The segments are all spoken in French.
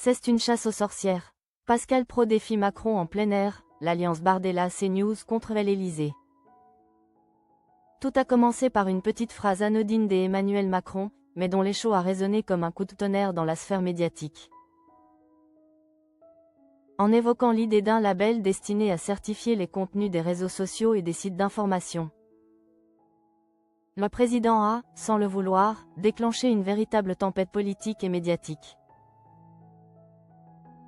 C'est une chasse aux sorcières. Pascal Praud défie Macron en plein air, l'alliance Bardella-CNews contre l'Élysée. Tout a commencé par une petite phrase anodine d'Emmanuel Macron, mais dont l'écho a résonné comme un coup de tonnerre dans la sphère médiatique. En évoquant l'idée d'un label destiné à certifier les contenus des réseaux sociaux et des sites d'information. Le président a, sans le vouloir, déclenché une véritable tempête politique et médiatique.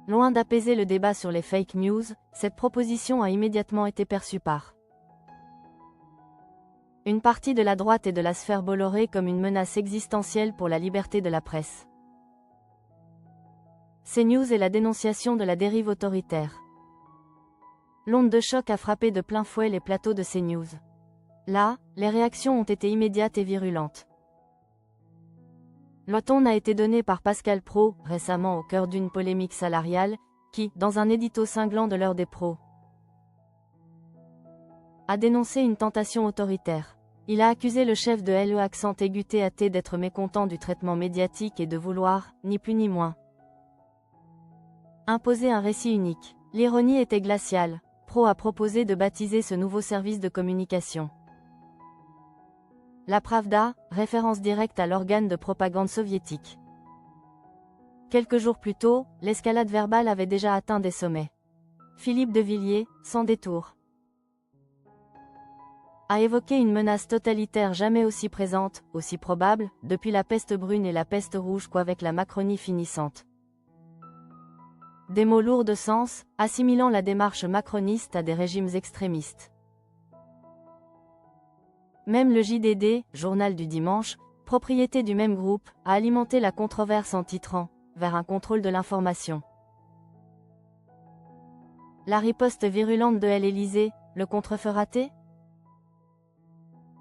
Loin d'apaiser le débat sur les fake news, cette proposition a immédiatement été perçue par une partie de la droite et de la sphère Bolloré comme une menace existentielle pour la liberté de la presse. CNews et la dénonciation de la dérive autoritaire. L'onde de choc a frappé de plein fouet les plateaux de CNews. Là, les réactions ont été immédiates et virulentes. Le ton a été donné par Pascal Praud, récemment au cœur d'une polémique salariale, qui, dans un édito cinglant de l'heure des pros, a dénoncé une tentation autoritaire. Il a accusé le chef de l'E-TAT d'être mécontent du traitement médiatique et de vouloir, ni plus ni moins, imposer un récit unique. L'ironie était glaciale. Praud a proposé de baptiser ce nouveau service de communication la Pravda, référence directe à l'organe de propagande soviétique. Quelques jours plus tôt, l'escalade verbale avait déjà atteint des sommets. Philippe de Villiers, sans détour, a évoqué une menace totalitaire jamais aussi présente, aussi probable, depuis la peste brune et la peste rouge qu'avec la Macronie finissante. Des mots lourds de sens, assimilant la démarche macroniste à des régimes extrémistes. Même le JDD, journal du dimanche, propriété du même groupe, a alimenté la controverse en titrant « Vers un contrôle de l'information ». La riposte virulente de l'Élysée, le contre-feu raté ?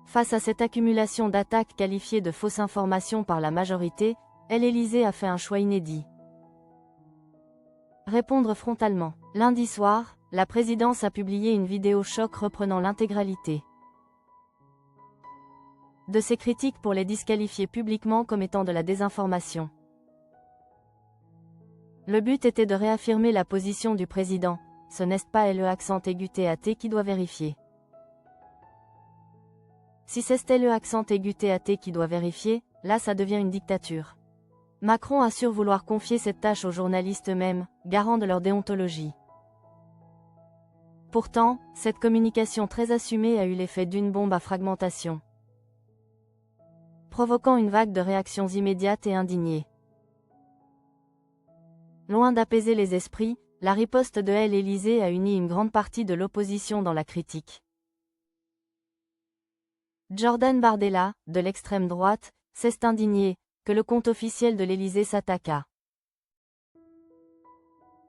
Face à cette accumulation d'attaques qualifiées de fausses informations par la majorité, l'Élysée a fait un choix inédit. Répondre frontalement. Lundi soir, la présidence a publié une vidéo choc reprenant l'intégralité de ses critiques pour les disqualifier publiquement comme étant de la désinformation. Le but était de réaffirmer la position du président, ce n'est pas l'E-TAT qui doit vérifier. Si c'est l'E-TAT qui doit vérifier, là ça devient une dictature. Macron assure vouloir confier cette tâche aux journalistes eux-mêmes, garants de leur déontologie. Pourtant, cette communication très assumée a eu l'effet d'une bombe à fragmentation, provoquant une vague de réactions immédiates et indignées. Loin d'apaiser les esprits, la riposte de l'Élysée a uni une grande partie de l'opposition dans la critique. Jordan Bardella, de l'extrême droite, s'est indigné que le compte officiel de l'Élysée s'attaque à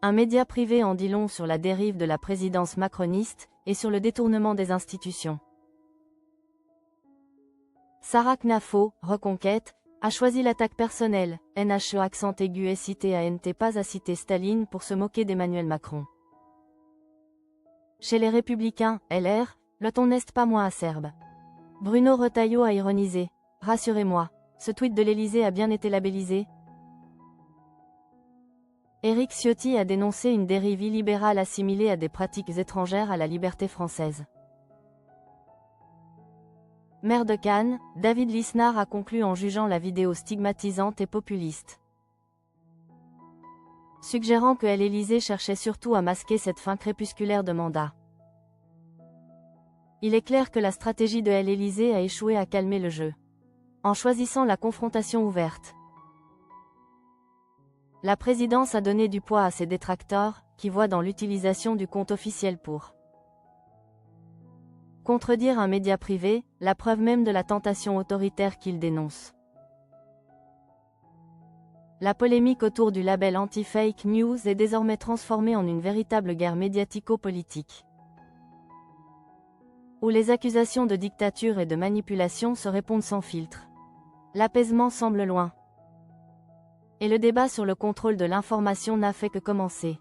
un média privé en dit long sur la dérive de la présidence macroniste et sur le détournement des institutions. Sarah Knafo, Reconquête, a choisi l'attaque personnelle, NHE accent aigu SITANT pas à citer Staline pour se moquer d'Emmanuel Macron. Chez les Républicains, LR, le ton n'est pas moins acerbe. Bruno Retailleau a ironisé. Rassurez-moi, ce tweet de l'Élysée a bien été labellisé. Éric Ciotti a dénoncé une dérive illibérale assimilée à des pratiques étrangères à la liberté française. Maire de Cannes, David Lisnard a conclu en jugeant la vidéo stigmatisante et populiste, suggérant que l'Élysée cherchait surtout à masquer cette fin crépusculaire de mandat. Il est clair que la stratégie de l'Élysée a échoué à calmer le jeu, en choisissant la confrontation ouverte. La présidence a donné du poids à ses détracteurs, qui voient dans l'utilisation du compte officiel pour contredire un média privé, la preuve même de la tentation autoritaire qu'il dénonce. La polémique autour du label anti-fake news est désormais transformée en une véritable guerre médiatico-politique, où les accusations de dictature et de manipulation se répondent sans filtre. L'apaisement semble loin. Et le débat sur le contrôle de l'information n'a fait que commencer.